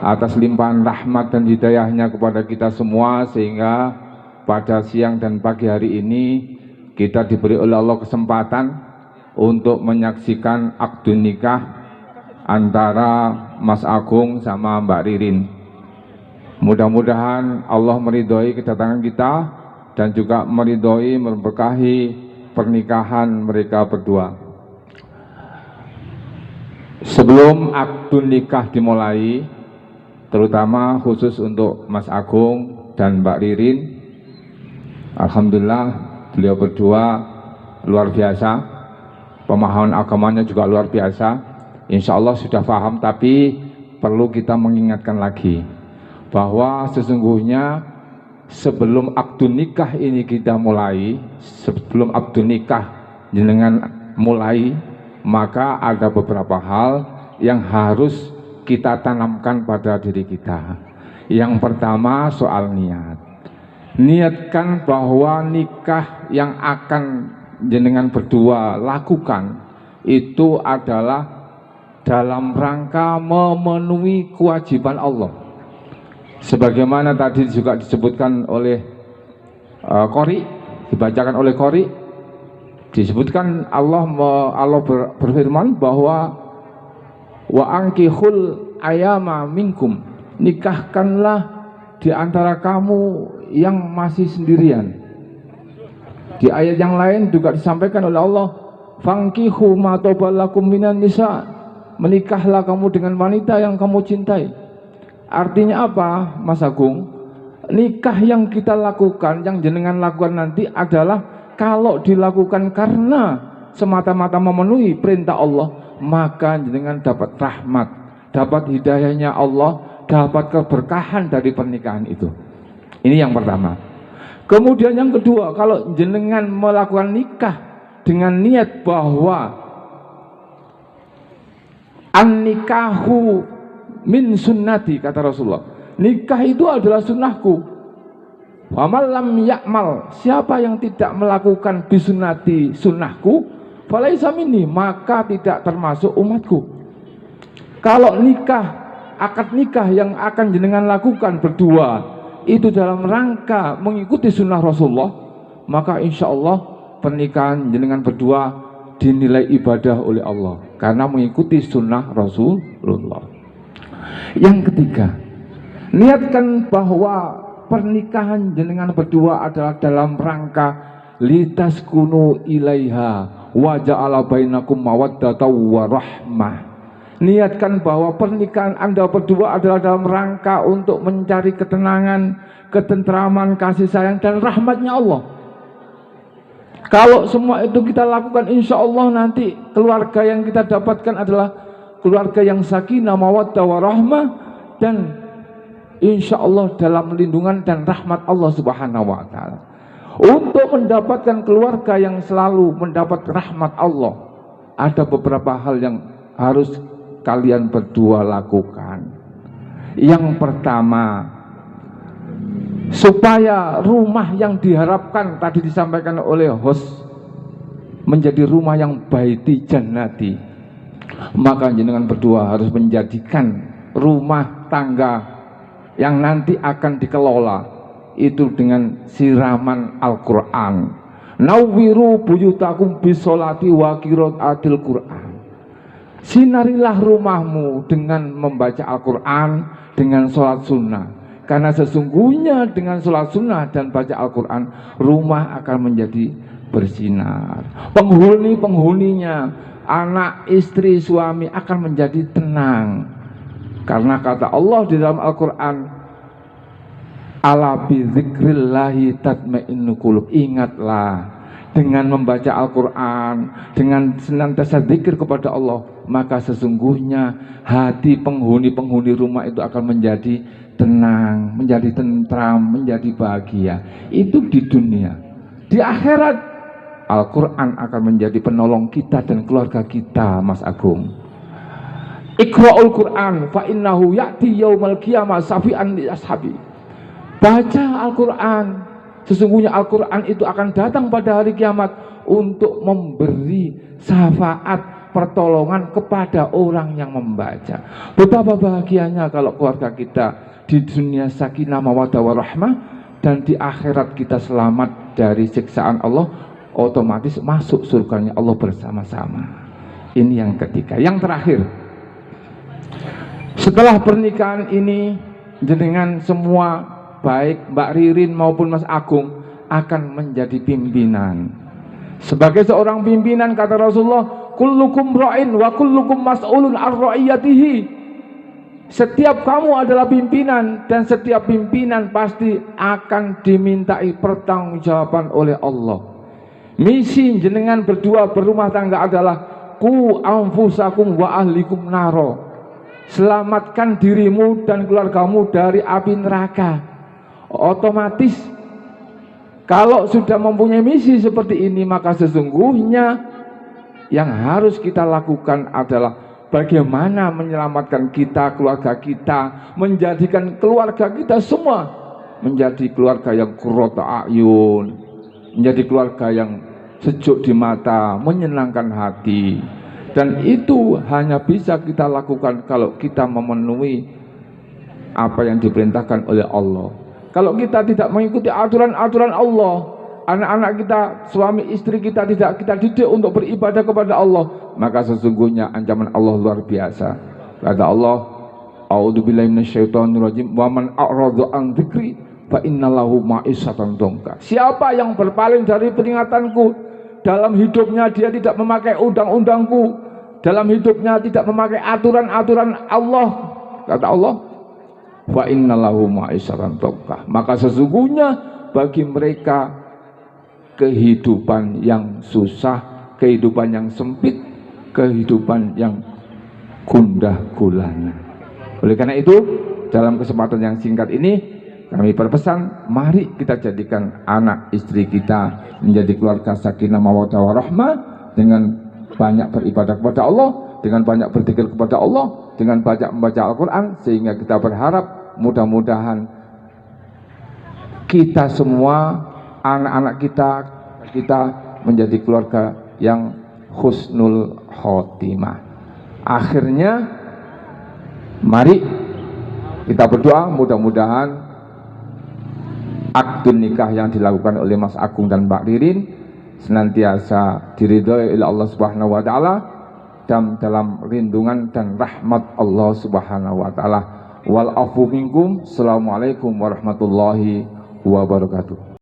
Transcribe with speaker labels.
Speaker 1: atas limpahan rahmat dan hidayahnya kepada kita semua, sehingga pada siang dan pagi hari ini kita diberi oleh Allah kesempatan untuk menyaksikan akad nikah antara Mas Agung sama Mbak Ririn. Mudah-mudahan Allah meridhoi kedatangan kita dan juga meridhoi memberkahi pernikahan mereka berdua. Sebelum akad nikah dimulai, terutama khusus untuk Mas Agung dan Mbak Ririn, alhamdulillah beliau berdua luar biasa, pemahaman agamanya juga luar biasa. Insya Allah sudah paham, tapi perlu kita mengingatkan lagi bahwa sesungguhnya sebelum akad nikah ini kita mulai, sebelum akad nikah jenengan mulai, maka ada beberapa hal yang harus kita tanamkan pada diri kita. Yang pertama soal niat. Niatkan bahwa nikah yang akan jenengan berdua lakukan itu adalah dalam rangka memenuhi kewajiban Allah. Sebagaimana tadi juga disebutkan oleh Qori, dibacakan oleh Qori, disebutkan Allah berfirman bahwa wa ankihul ayama minkum, nikahkanlah di antara kamu yang masih sendirian. Di ayat yang lain juga disampaikan oleh Allah, fankihu ma tobalakum minan nisa, menikahlah kamu dengan wanita yang kamu cintai. Artinya apa, Mas Agung? Nikah yang kita lakukan, yang jenengan lakukan nanti adalah kalau dilakukan karena semata-mata memenuhi perintah Allah, maka jenengan dapat rahmat, dapat hidayahnya Allah, dapat keberkahan dari pernikahan itu. Ini yang pertama. Kemudian yang kedua, kalau jenengan melakukan nikah dengan niat bahwa an-nikahu min sunnati, kata Rasulullah, nikah itu adalah sunnahku. Faman lam yakmal, siapa yang tidak melakukan bisunati sunnahku, falaisa minni, maka tidak termasuk umatku. Kalau nikah, akad nikah yang akan jenengan lakukan berdua itu dalam rangka mengikuti sunnah Rasulullah, maka insya Allah pernikahan jenengan berdua dinilai ibadah oleh Allah karena mengikuti sunnah Rasulullah. Yang ketiga, niatkan bahwa pernikahan jenengan berdua adalah dalam rangka litaskunu ilaiha wa ja'ala bainakum mawaddatan wa rahmah. Niatkan bahwa pernikahan Anda berdua adalah dalam rangka untuk mencari ketenangan, ketentraman, kasih sayang dan rahmatnya Allah. Kalau semua itu kita lakukan, insya Allah nanti keluarga yang kita dapatkan adalah keluarga yang sakinah, mawaddah, warahmah, dan insya Allah dalam lindungan dan rahmat Allah Subhanahu wa ta'ala. Untuk mendapatkan keluarga yang selalu mendapat rahmat Allah, ada beberapa hal yang harus kalian berdua lakukan. Yang pertama, supaya rumah yang diharapkan tadi disampaikan oleh host menjadi rumah yang baiti jannati, maka jenengan berdua harus menjadikan rumah tangga yang nanti akan dikelola itu dengan siraman Al-Quran. Nawwiru buyutakum bisolati wa qiraatil Quran. Sinarilah rumahmu dengan membaca Al-Quran, dengan sholat sunnah. Karena sesungguhnya dengan sholat sunnah dan baca Al-Quran, rumah akan menjadi bersinar. Penghuni-penghuninya, anak, istri, suami akan menjadi tenang. Karena kata Allah di dalam Al-Quran, ala bi dzikrillahi tatmainnul qulub, ingatlah dengan membaca Al-Quran, dengan senantiasa zikir kepada Allah, maka sesungguhnya hati penghuni-penghuni rumah itu akan menjadi tenang, menjadi tentram, menjadi bahagia. Itu di dunia. Di akhirat, Al-Quran akan menjadi penolong kita dan keluarga kita, Mas Agung. Iqra'ul Quran fa innahu ya'ti yaumal qiyamah syafi'an li ashabi. Baca Al-Quran, sesungguhnya Al-Quran itu akan datang pada hari kiamat untuk memberi syafaat pertolongan kepada orang yang membaca. Betapa bahagianya kalau keluarga kita di dunia sakinah mawaddah warahmah, dan di akhirat kita selamat dari siksaan Allah, otomatis masuk surganya Allah bersama-sama. Ini yang ketiga. Yang terakhir, setelah pernikahan ini, jenengan semua, baik Mbak Ririn maupun Mas Agung, akan menjadi pimpinan. Sebagai seorang pimpinan, kata Rasulullah, kullukum ra'in wa kullukum mas'ulun ar-ra'iyatihi. Setiap kamu adalah pimpinan, dan setiap pimpinan pasti akan dimintai pertanggungjawaban oleh Allah. Misi jenengan berdua berumah tangga adalah ku anfusakum wa ahlikum naro. Selamatkan dirimu dan keluargamu dari api neraka. Otomatis kalau sudah mempunyai misi seperti ini, maka sesungguhnya yang harus kita lakukan adalah bagaimana menyelamatkan kita, keluarga kita, menjadikan keluarga kita semua menjadi keluarga yang qurratu a'yun, menjadi keluarga yang sejuk di mata, menyenangkan hati. Dan itu hanya bisa kita lakukan kalau kita memenuhi apa yang diperintahkan oleh Allah. Kalau kita tidak mengikuti aturan-aturan Allah, anak-anak kita, suami istri kita tidak kita didik untuk beribadah kepada Allah, maka sesungguhnya ancaman Allah luar biasa. Kata Allah, a'udzubillahi minasyaitonirrajim, wa man a'rada an dzikri fa innalahu ma'isatan dongka. Siapa yang berpaling dari peringatanku, dalam hidupnya dia tidak memakai undang-undangku, dalam hidupnya tidak memakai aturan-aturan Allah, kata Allah, wa innalahu ma'isatan dongka, maka sesungguhnya bagi mereka kehidupan yang susah, kehidupan yang sempit, kehidupan yang gundah gulana. Oleh karena itu, dalam kesempatan yang singkat ini, kami berpesan, mari kita jadikan anak istri kita menjadi keluarga sakinah mawaddah warahmah, dengan banyak beribadah kepada Allah, dengan banyak berzikir kepada Allah, dengan banyak membaca Al-Quran, sehingga kita berharap mudah-mudahan kita semua, anak-anak kita menjadi keluarga yang husnul khotimah. Akhirnya mari kita berdoa, mudah-mudahan akad nikah yang dilakukan oleh Mas Agung dan Mbak Ririn senantiasa diridhoi oleh Allah Subhanahu wa taala, dan dalam lindungan dan rahmat Allah Subhanahu wa taala. Wal afu minkum. Assalamualaikum warahmatullahi wabarakatuh.